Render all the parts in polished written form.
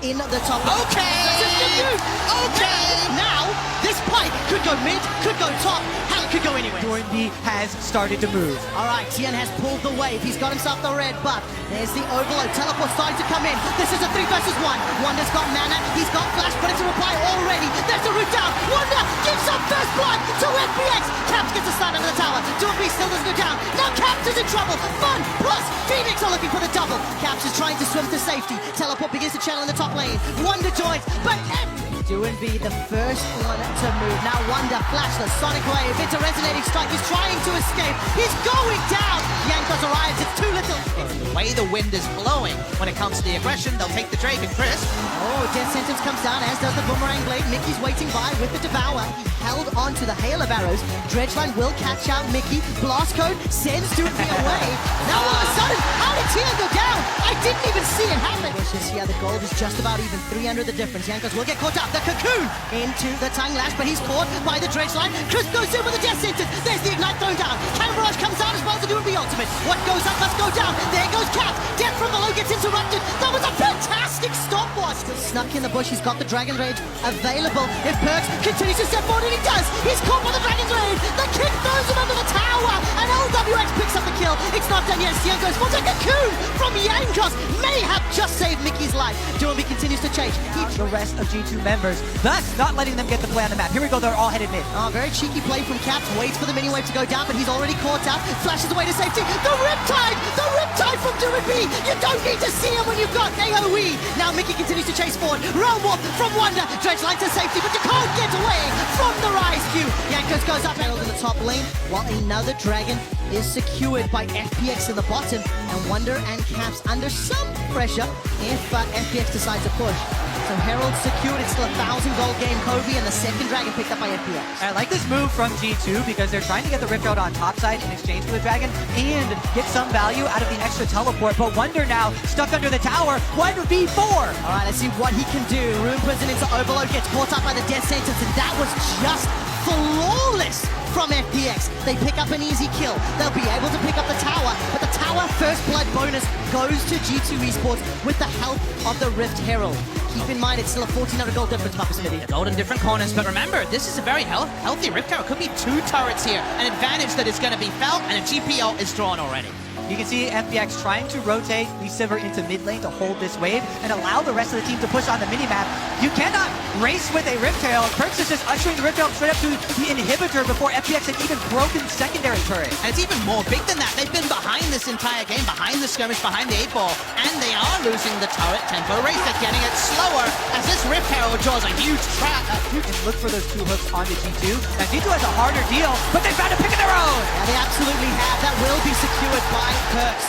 in the top. Okay! Okay! Now, this pipe could go mid, could go top, how it could go anywhere. B has started to move. Alright, Tian has pulled the wave. He's got himself the red buff. There's the overload. Teleport starting to come in. This is a 3 versus 1. Wonder's got mana. He's got flash, but it's a reply already. There's the root down. Wonder gives up first blood to FPX. Caps gets a stun under the tower. B still doesn't go down. Now Caps is in trouble. Fun plus Phoenix are looking for the double. Caps is trying to swim to safety. Teleport begins to channel in the top lane. Wonder joins, but B, the first one to move. Now Wonder, flashless, Sonic Wave, it's a resonating strike. He's trying to escape. He's going down. Jankos arrives, it's too little. It's the way the wind is blowing. When it comes to the aggression, they'll take the Drake and Chris. Oh, Death Sentence comes down, as does the Boomerang Blade. Mickey's waiting by with the Devour. He held on to the Hail of Arrows. Dredgeline will catch out Mickey. Blast Code sends Doomsday away. Now all of a sudden, how did Tia go down? I didn't even see it happen. Yeah, the gold is just about even. 300 the difference. Jankos will get caught up. The Cocoon into the Tongue Lash, but he's caught by the Dredgeline. Chris goes in with the Death Sentence. There's the Ignite thrown down. Cannon Barrage comes out as well to do the ultimate. What goes up must go down. There goes Cap. Death from below gets interrupted. That was a fantastic stopwatch. Still snuck in the bush. He's got the Dragon Rage available. If Perks continues to step forward, and he does. He's caught by the Dragon's Rage. The kick throws him under the tower, and LWX picks up the kill. It's not done yet. Stian goes for the Cocoon from Jankos. May have just saved Mickey's life. Doomby continues to chase. The rest of G2 members, thus not letting them get the play on the map. Here we go, they're all headed mid. Very cheeky play from Caps. Waits for the mini wave to go down, but he's already caught out. Flashes away to safety. The Riptide! The Riptide from Doomby! You don't need to see him when you've got AoE. Now Mickey continues to chase forward. Realm Warp from Wonder. Dredgeline to safety, but you can't get away from the Rise Q. Jankos goes up in the top lane, while another Dragon is secured by FPX in the bottom, and Wonder and Caps under some pressure if FPX decides to push. So Herald secured, it's still a 1,000 gold game. Kobe and the second Dragon picked up by FPX. I like this move from G2 because they're trying to get the Rift out on top side in exchange for the Dragon and get some value out of the extra teleport. But Wonder now stuck under the tower. 1v4. All right, let's see what he can do. Rune Prison into Overload, gets caught up by the Death Sentence, and that was just flawless from FPX. They pick up an easy kill. They'll be able to pick up the tower, but the tower first blood bonus goes to G2 Esports with the help of the Rift Herald. Keep in mind, it's still a 1,400 gold difference, Papa Smithy. Gold in different corners, but remember, this is a very healthy Rift Tower. Could be 2 turrets here. An advantage that is going to be felt, and a GPO is drawn already. You can see FPX trying to rotate the Sivir into mid lane to hold this wave and allow the rest of the team to push on the minimap. You cannot race with a Riptail. Perks is just ushering the Riptail straight up to the inhibitor before FPX had even broken secondary turret. And it's even more big than that. They've been behind this entire game, behind the skirmish, behind the 8-ball, and they are losing the turret tempo race. They're getting it slower as this Rift Herald draws a huge trap. And look for those 2 hooks onto G2. Now G2 has a harder deal, but they found a pick of their own. Yeah, they absolutely have. That will be secured by Perks.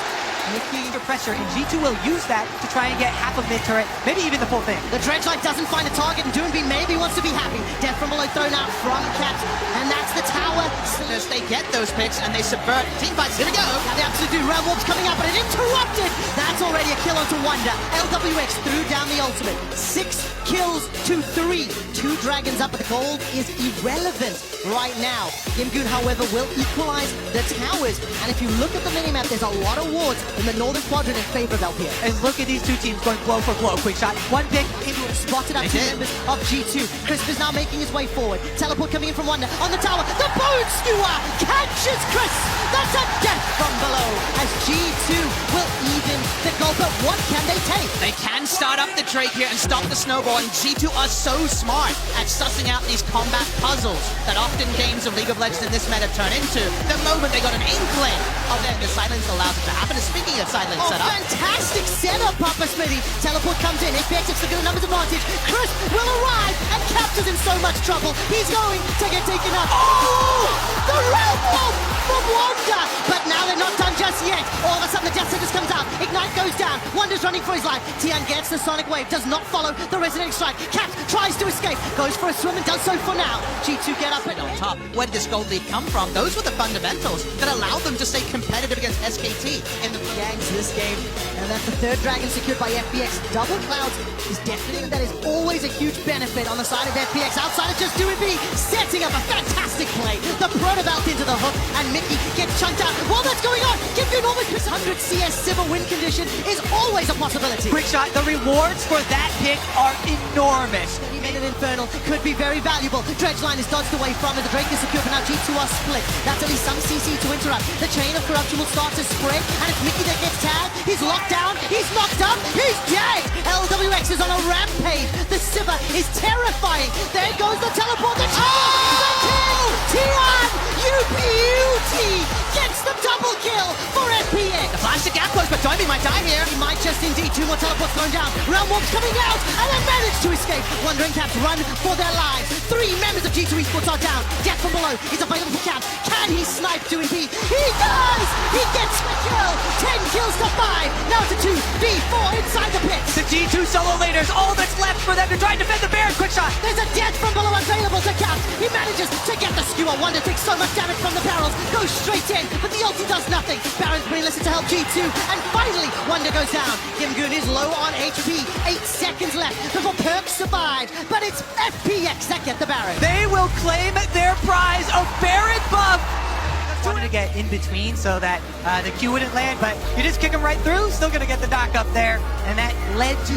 Mickey under pressure, and G2 will use that to try and get half of mid turret, maybe even the full thing. The Dredgeline doesn't find a target, and Doomby maybe wants to be happy. Death from below thrown out from Caps, and that's the tower. As they get those picks and they subvert team fights. Here we go. Now they absolutely do. Realm Warp's coming up, but it interrupted. That's already a kill onto Wonder. LWX threw down the ultimate. 6 kills to 3. 2 dragons up, but the gold is irrelevant right now. Gimgoon, however, will equalize the towers. And if you look at the minimap, there's a lot of wards in the northern quadrant in favor of LPX. And look at these 2 teams going blow for blow. Quick shot, 1 pick. Spotted up 2 members of G2. Crisp is now making his way forward. Teleport coming in from Wonder on the tower. The Bone Skewer catches Crisp. That's a death from below as G2 will even the goal. But what can they take? They can start up the Drake here and stop the snowball, and G2 are so smart at sussing out these combat puzzles that often games of League of Legends in this meta turn into. The moment they got an inkling of that, the silence allows it to happen. And speaking of silence setup, fantastic setup, Papa Smithy. Teleport comes in. FPX takes the good numbers advantage. Chris will arrive, and Caps is in so much trouble. He's going to get taken up. Oh! The Realm Warp from Wonder! But now they're not done just yet. All of a sudden, the Death Sentence comes out. Ignite goes down. Wonder's running for his life. Tian gets the Sonic Wave, does not follow the Resonating Strike. Caps tries to escape, goes for a swim and does so for now. G2 get up and on top. Where did this gold lead come from? Those were the fundamentals that allowed them to stay competitive against SKT in the gangs this game. And that's the 3rd dragon secured by FPX. Double Clouds is definitely, that is always a huge benefit on the side of FPX. Outside of just Doomby, setting up a fantastic play. The Proto Belt into the hook, and Mickey gets chunked out. While that's going on, Gimgoon almost puts 100 CS Sivir win condition is always a possibility. Quick shot, the rewards for that pick are enormous. He made an Infernal, could be very valuable. Dredgeline is dodged away from it. The Drake is secure, but now G2 are split. That's at least some CC to interrupt. The chain of corruption will start to spread, and it's Mickey that gets tagged. He's locked down, he's knocked up, he's dead. LWX is on a rampage. The Sivir is terrifying. There goes the teleport. The Tian, you beauty, gets the double kill for FPX. The flash to gap close, but Domi might die here. He might just indeed. 2 more teleports going down. Realm Warp's coming out, and they manage to escape. Wandering Caps run for their lives. 3 members of G2 Esports are down. Death from below is available for Caps. Can he snipe 2v? He does! He gets the kill. 10 kills to 5. Now it's a 2v4 inside the pit. The G2 solo laners, all that's left for them to try and defend the Baron. Quick shot. There's a death from below available to Caps. He manages to get the skewer. Wonder takes so much damage from the barrels. Goes straight in, but the ulti does nothing. Baron's pretty listed to help G2. And finally, Wonder goes down. Gimgoon is low on HP. 8 seconds left before Perks survives. But it's FPX that get the Baron. They will claim their prize of Baron buff. Wanted to get in between so that the Q wouldn't land, but you just kick him right through. Still gonna get the knock up there, and that led to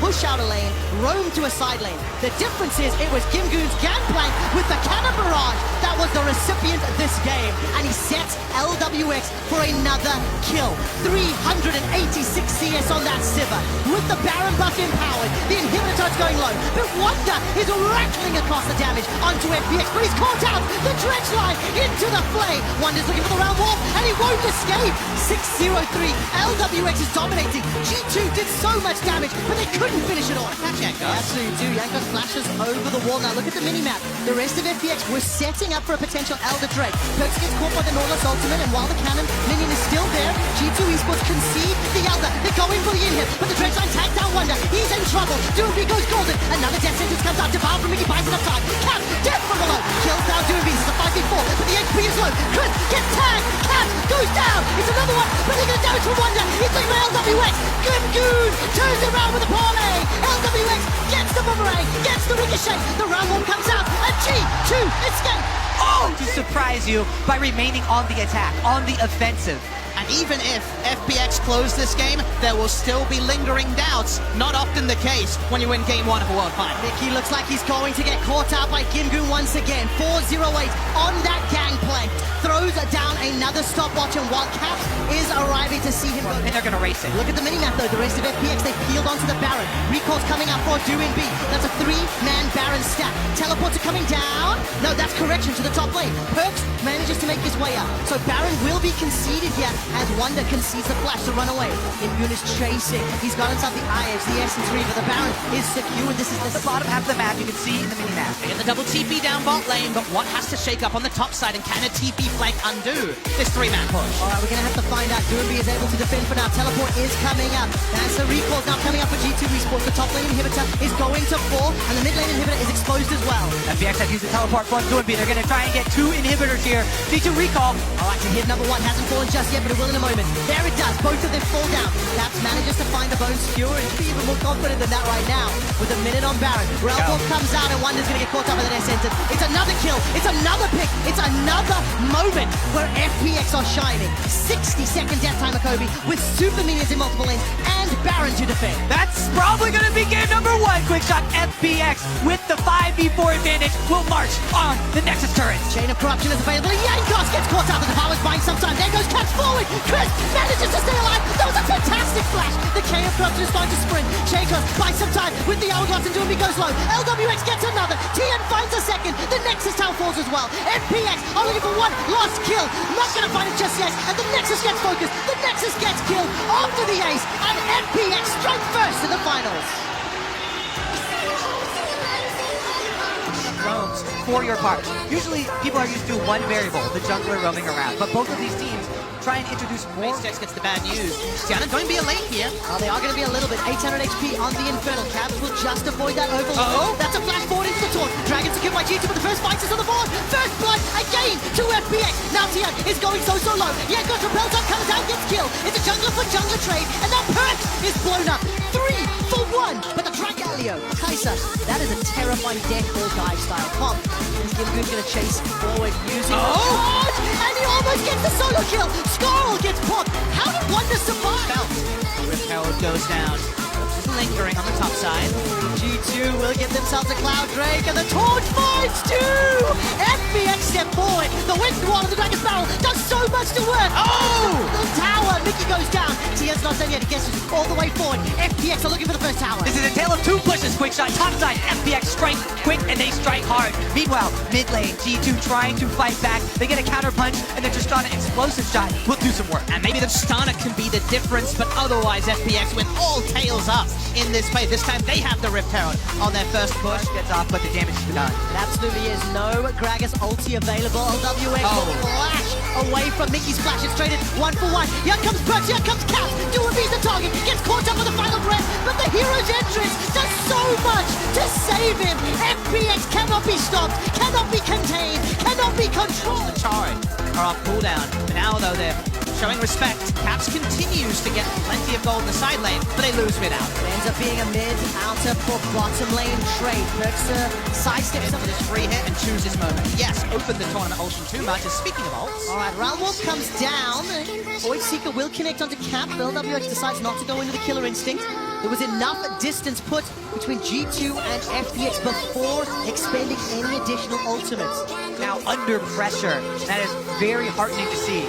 push out a lane, roam to a side lane. The difference is it was Gimgoon's gangplank with the cannon barrage that was the recipient of this game, and he sets LWX for another kill. 386 CS on that Sivir. With the Baron buff empowered, the inhibitor touch going low, but Wonder is rattling across the damage onto FPX, but he's caught out. The dredge line into the flame. Wonder's looking for the round wall, and he won't escape. 6-0-3. LWX is dominating. G2 did so much damage, but they couldn't finish it off. That's Jankos. Absolutely do. Jankos flashes over the wall. Now look at the mini-map. The rest of FPX were setting up for a potential Elder Drake. Perks gets caught by the Nautilus ultimate, and while the cannon minion is still there, G2 Esports concede the Elder. They're going for the inhib, but the Dredgeline tags down Wonder. He's in trouble. Doomby goes golden. Another death sentence comes out. Devour from Mickey buys enough time. Cap, death from below. Kills down Doomby. This is a 5v4, but the HP is low. Chris gets tagged. Cap goes down. It's another one, but they get damage from Wonder. He's looking for LWX. Gimgoon turns it around with a parlay. LWX gets the boomerang, gets the ricochet. The round one comes out, and G2 escape. oh, to surprise you by remaining on the attack, on the offensive. And even if FPX close this game, there will still be lingering doubts. Not often the case when you win game 1 of a World Final. Mickey looks like he's going to get caught out by Gimgoon once again. 4-0-8 on that gangplank. Throws down another stopwatch, and while Caps is arriving to see him go. And they're going to race it. Look at the minimap though. The rest of FPX, they peeled onto the Baron. Recall's coming up for Doin B. That's a 3-man Baron stack. Teleports are coming down. No, that's correction to the top lane. Perks manages to make his way up. So Baron will be conceded here as Wonder concedes the flash to run away. Gimgoon is chasing. He's got himself the Ives, the Essence Reaver. The Baron is secured. This is The bottom half of the map, you can see in the mini-map. They get the double TP down bot lane, but what has to shake up on the top side, and can a TP flank undo this 3-man push? All right, we're going to have to find out. Doomby is able to defend for now. Teleport is coming up. That's the recall now coming up for G2 Esports. The top lane inhibitor is going to fall, and the mid lane inhibitor is exposed as well. FPX have used the teleport from Doomby. They're going to try and get 2 inhibitors here. G2 recall. All right, so hit number 1 hasn't fallen just yet, but it will in a moment. There it does. Both of them fall down. Caps manages to find the bone skewer and be even more confident than that right now. With a minute on Baron, Realborn comes out and Wonder's going to get caught up with an S-Enter. It's another kill. It's another pick. It's another moment where FPX are shining. 60-second death timer, Kobe, with super minions in multiple lanes and Baron to defend. That's probably going to be game number 1. Quick shot. FPX with the 5v4 advantage will march on the Nexus turret. Chain of corruption is available. Yankos gets caught out. The Devour's buying some time. There goes Caps forward. Chris manages to stay alive. That was a fantastic flash. The chain of corruption is starting to sprint. Yankos buys some time with the hourglass, and Doomby goes low. LWX gets another. TN finds a second. The Nexus tower falls as well. FPX are looking for one last kill. Not going to find it just yet. And the Nexus gets focused. The Nexus gets killed after the ace. And FPX strike first in the finals. Roams for your part. Usually people are used to one variable, the jungler roaming around, but both of these teams try and introduce more. Tex gets the bad news. Tiana going to be a late here. Oh, they are going to be a little bit. 800 HP on the Infernal. Caps will just avoid that overload. Uh-oh. That's a flash forward into the taunt. Dragon secured by G2, but the first fight is on the board. First blood again to FPX. Now Tian is going so low. Yankos repels up, comes down, gets killed. It's a jungler for jungler trade, and now Perks is blown up. 3 for 1. But the Dragalio, Kai'Sa, that is a terrifying death ball dive style comp. Gimgoon's going to chase forward using the charge, and he almost gets the solo kill. Scarl gets popped. How did Wonder survive? Rip Herald goes down. Just lingering on the top side. G2 will get themselves a Cloud Drake, and the Torch finds two! FPX step forward. The Wind Wall of the Dragon's Barrel does so much to work. Oh! The tower. Mickey goes down. Tia's not done yet. He gets all the way forward. FPX are looking for the first tower. This is a tale of two pushes. Quick shot, top side. FPX strike quick and they strike hard. Meanwhile, mid lane, G2 trying to fight back. They get a counter punch and then just on an explosive shot will do some work. And maybe the stunner can be the difference, but otherwise FPX with all tails up in this play. This time they have the Rift Herald on their first push. Gets off, but the damage is done. It absolutely is. No Gragas ulti available. LWX will flash away from Mickey's flash. It's traded 1-for-1. Here comes Perks, here comes Caps. Do a beat the target. Gets caught up with the final breath, but the hero's entrance does so much to save him. FPX cannot be stopped, cannot be contained, cannot be controlled. The Charge are off cooldown. Now though they're showing respect. Caps continues to get plenty of gold in the side lane, but they lose without. It ends up being a mid-outer for bottom lane trade. Perks sidesteps some of This free hit and choose his moment. Yes, open the tournament ultra too much. And speaking of ults, Alright, Realm Wolf comes down. Void Seeker will connect onto Cap. LWX decides not to go into the Killer Instinct. There was enough distance put between G2 and FPX before expending any additional ultimates. Now under pressure, that is very heartening to see.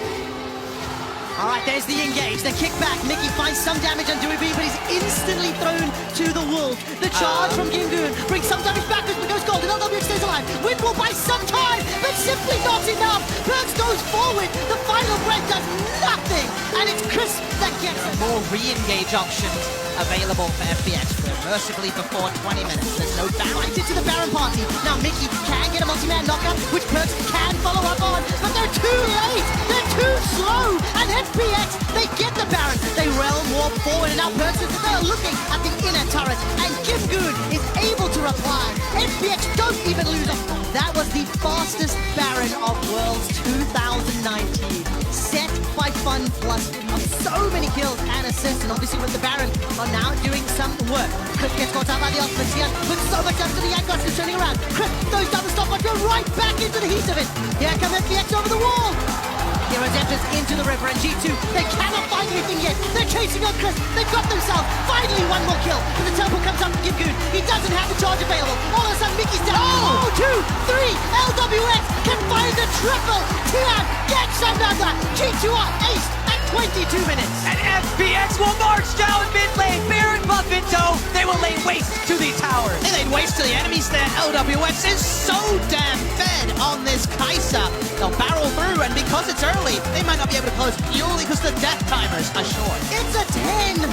Alright, there's the engage, the kickback. Mickey finds some damage on Dewey B, but he's instantly thrown to the wolf. The charge from Gingoon brings some damage backwards, but goes gold, and LWX stays alive. Wind will buy some time, but simply not enough. Perks goes forward, the final breath does nothing, and it's Chris that gets it. more re-engage options available for FPX. But mercifully before 20 minutes, there's no Right Baron. into the Baron party. Now Mickey can get a multi-man knockup, which Perks can follow up on, but they're too late. They're too slow. And FPX, they get the Baron. They realm warp forward, and now Perks is they are looking at the inner turret, and Gingoon is able to reply. FPX don't even lose a. That was the fastest Baron of Worlds 2019. Set by Fun Plus of so many kills and assists, and obviously with the Baron are now doing some work. Chris gets caught out by the ultimate here, puts so much up to the Yankots is turning around. Chris throws down the stopwatch, go right back into the heat of it. Here comes FPX over the wall. Heroes enters into the river, and G2, they cannot find anything yet. They're chasing on Chris. They've got themselves finally one more kill. And the temple comes up to Gingoon. He doesn't have the charge available. All of a sudden, Mickey's down. Oh, 2, 3. LWX can find a triple. Tian gets another. G2 are aced at 22 minutes. And FPX will march down mid lane. Baron buff in tow. They will lay waste to these towers. They laid waste to the enemies there. LWX is so damn fed on this Kai'Sa. They'll barrel through, and because it's early, they might not be able to close purely because the death timers are short. It's a 10,000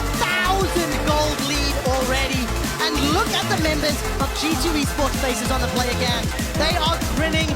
gold lead already. And look at the members of G2 Esports faces on the play again. They are grinning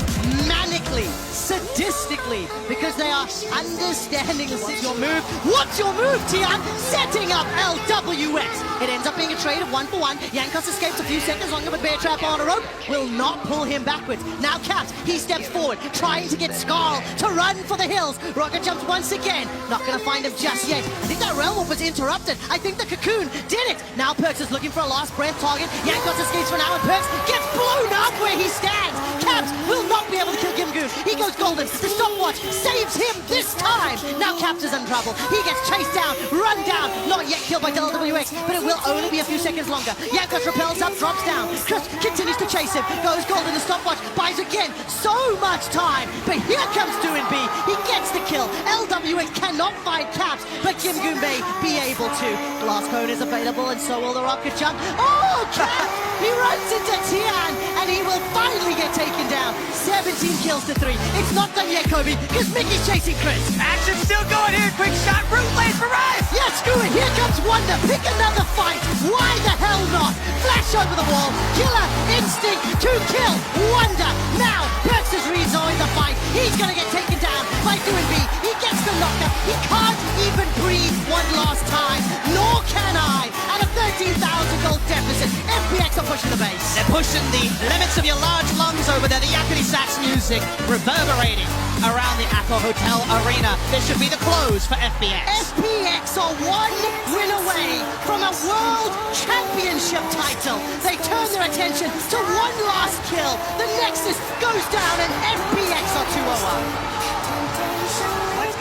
manically, sadistically, because they are understanding this is your move. What's your move, Tian? Setting up LWX. It ends up being a trade of 1-for-1. Yankos escapes a few seconds longer, but Bear Trap on a rope will not pull him backwards. Now Caps, he steps forward, trying to get Scarl to run for the hills. Rocket jumps once again. Not going to find him just yet. I think that Realm Wolf was interrupted. I think the Cocoon did it. Now Perks is looking for a last breath target. Yankos escapes for now, and Perks gets blown up where he stands. Caps will not be able to kill Gingoon. He goes golden. The stopwatch saves him this time. Now Caps is in trouble. He gets chased down, run down. Not yet killed by LWX, but it will only be a few seconds longer. Yankos repels up, drops down. Chris continues to chase him. Goes golden. The stopwatch buys again. So much time. But here comes 2 and B. He gets the kill. LWX cannot fight Caps, but Gingoon may be able to. Last cone is available, and so will the rocket jump. Oh, Caps! He runs into Tian, and he will finally get taken down. 17 kills to 3. It's not done yet, Kobe, because Mickey's chasing Chris. Action still going here. Quick shot, root lane for Rise. Yes, screw it. Here comes Wonder. Pick another fight. Why the hell not? Flash over the wall. Killer instinct to kill Wonder. Now, Perks has rejoined the fight. He's going to get taken down by 2 and B. He gets the knockup. He can't even breathe one last time. Nor can I. At a 13,000 gold deficit, FPX are pushing the base. They're pushing the limits of your large lungs over there. The Yakety Sax music reverberating around the Accor Hotel Arena. This should be the close for FPX. FPX are 1 win away from a World Championship title. They turn their attention to one last kill. The Nexus goes down, and FPX are 2-0 up.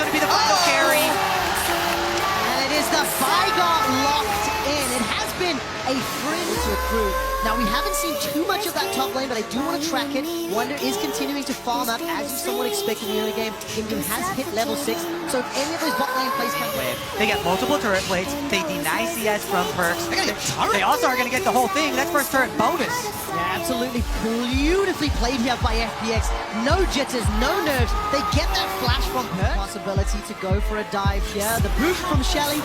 to be the final carry. And it is the Figot locked in. It has been a fringe to it through. Now, we haven't seen too much of that top lane, but I do want to track it. Wonder is continuing to farm up, as you somewhat expected in the early game. Kim has hit level 6, so if any of those bot lane plays come away. They get multiple turret plates. They deny CS from Perks. They also are going to get the whole thing. That's first turret bonus. Yeah, absolutely beautifully played here by FPX. No jitters, no nerves. They get that flash from her. Possibility to go for a dive here. The boot from Shelly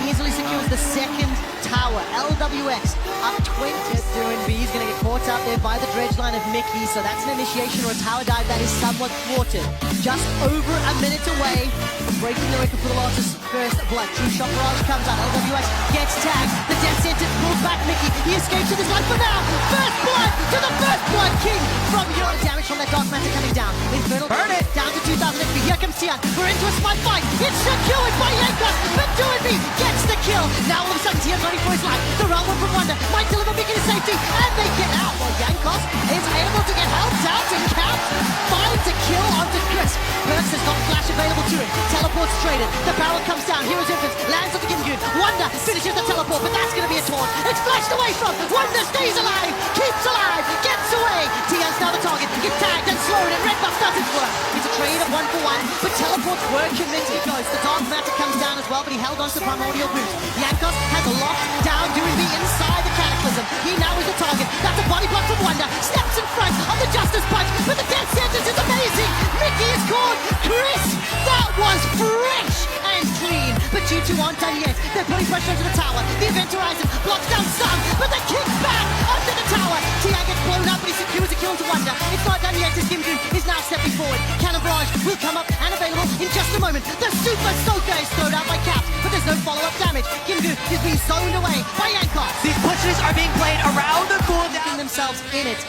easily secures the second tower. LWX up 20. Doing B is going to get caught out there by the dredge line of Mickey, so that's an initiation or a tower dive that is somewhat thwarted. Just over a minute away from breaking the record for the largest first blood. True shot barrage comes out. LWX gets tagged. The death sentence pulls back Mickey. He escapes with his life for now. First blood to the first blood king from Europe. Damage from that dark matter coming down. Infernal burn it down to 2,000 HP. Here comes Tian. We're into a smite fight. It's secured by Yankas, but Doinby gets the kill. Now all of a sudden Tian's running for his life. The realm from Wonder might deliver Mickey to safety, and they get out. While Yankos is able to get helped out and Cap finds a kill onto Chris. Perks has got flash available to him. Teleport's traded. The barrel comes down. Hero's Infants lands on the Gingun. Wonder finishes the teleport, but that's going to be a taunt. It's flashed away from. Wonder stays alive, keeps alive, gets away. Tian's now the target. Gets tagged and slowed, and Red Buff doesn't work. It's a trade of 1 for 1, but teleports were committed. He goes. The dark matter comes down as well, but he held on to the primordial boost. Yankos has locked down Doinby inside the cataclysm. He now is the target. That's a body block from Wonder. Steps in front of the Justice Punch, but the death sentence is amazing. Mickey is caught. Chris, that was fresh and clean. But G2 aren't done yet. They're putting pressure into the tower. The Event Horizon blocks down some, but they kick back under the tower. Tian gets blown up, but he secures a kill to Wonder. It's not done yet as Gimdu is now stepping forward. Cannon Barrage will come up and available in just a moment. The Super Soaker is thrown out by Caps, but there's no follow-up damage. Gimdu is being zoned away by Yankos. These pushes are being played around the cooldown. Themselves in it.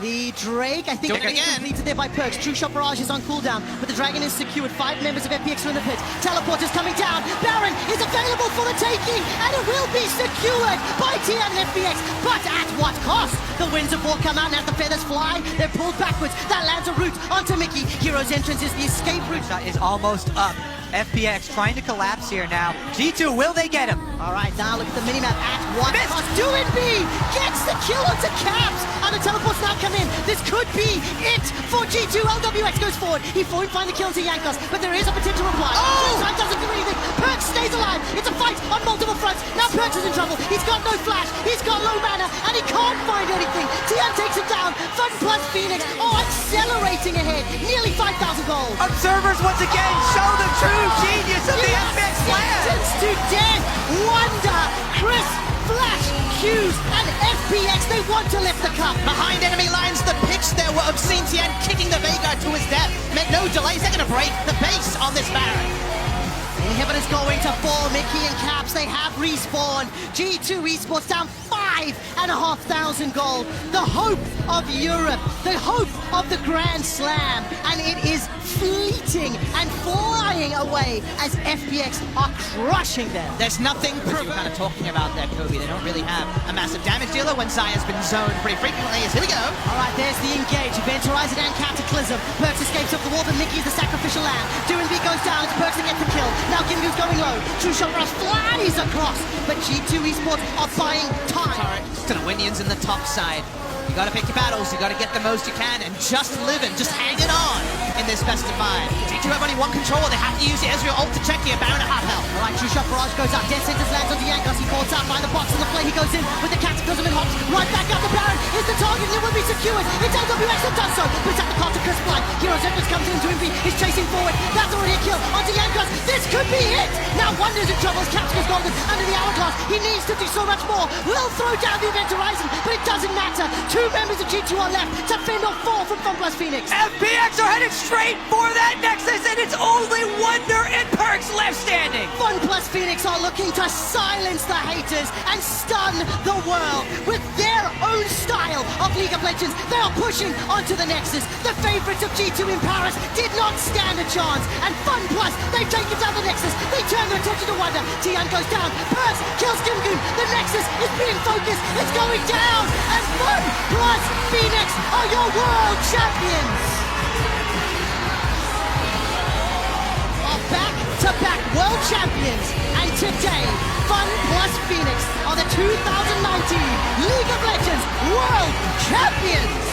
The Drake, I think, is completed there by Perks. True Shot Barrage is on cooldown, but the Dragon is secured. 5 members of FPX are in the pit. Teleport is coming down. Baron is available for the taking, and it will be secured by Tian and FPX. But at what cost? The Winds of War come out, and as the feathers fly, they're pulled backwards. That lands a root onto Mickey. Hero's entrance is the escape route. That is almost up. FPX trying to collapse here now. G2, will they get him? All right, now look at the minimap. At what cost? Doinby gets the kill onto Caps, and the teleports now come in. This could be it for G2. LWX goes forward. He won't find the kill to Yankos, but there is a potential reply. Oh! Time doesn't do anything. Perks stays alive. It's a fight on multiple fronts. Now Perks is in trouble. He's got no flash. He's got low mana, and he can't find anything. Tian takes him down. Fun plus Phoenix. Oh, accelerating ahead. Nearly 5,000 gold. Observers once again show the true genius of the FPX plan. Sentence to death. Wonder, Chris, Flash, Hughes, and FPX. They want to lift the cup. Behind enemy lines, the picks there were obscene. Tian kicking the Veigar to his death. Meant no delays. They're going to break the base on this Baron. Inhibitor's going to fall. Mickey and Caps, they have respawned. G2 Esports down 5,500 gold. The hope of Europe, the hope of the Grand Slam, and it is fleeting and flying away as FPX are crushing them. There's nothing you're kind of talking about there, Kobe. They don't really have a massive damage dealer when Zaya's been zoned pretty frequently. Here we go. All right, there's the engage. Event Horizon and Cataclysm. Perks escapes off the wall, but Mickey is the sacrificial lamb. Doinby goes down. It's Perks that gets the kill. Now Gindu's going low. True Shot Rush flies across, but G2 Esports are buying time. Winians in the top side. You gotta pick your battles, you gotta get the most you can, and just living, just hanging on in this best of 5. G2 have only 1 controller, they have to use the Ezreal ult to check here. Baron at half health. All right, True Shot Barrage goes up. Death Sentence lands onto Yankos. He falls out by the box on the play. He goes in with the Cataclysm and hops right back up. The Baron is the target, and it will be secured. It's LWX that does so, but it's at the cost of Chris Blind. Hero's Entrance comes in. Doinby is chasing forward. That's already a kill onto Yankos. This could be it. Now Wonder's in trouble as Caps goes golden under the hourglass. He needs to do so much more. Will throw down the Event Horizon, but it doesn't matter. 2 members of G2 are left to fend off 4 from Fun Plus Phoenix. FPX are headed straight for that Nexus, and it's only Wonder and Perks left standing. Fun Plus Phoenix are looking to silence the haters and stun the world with their own style of League of Legends. They are pushing onto the Nexus. The favorites of G2 in Paris did not stand a chance, and Fun Plus, they've taken down the Nexus. They turn their attention to Wonder. Tian goes down. Perks kills Gingun. The Nexus is being focused. It's going down, and Fun Plus Phoenix are your world champions. back-to-back world champions. And today, Fun plus Phoenix are the 2019 League of Legends World Champions.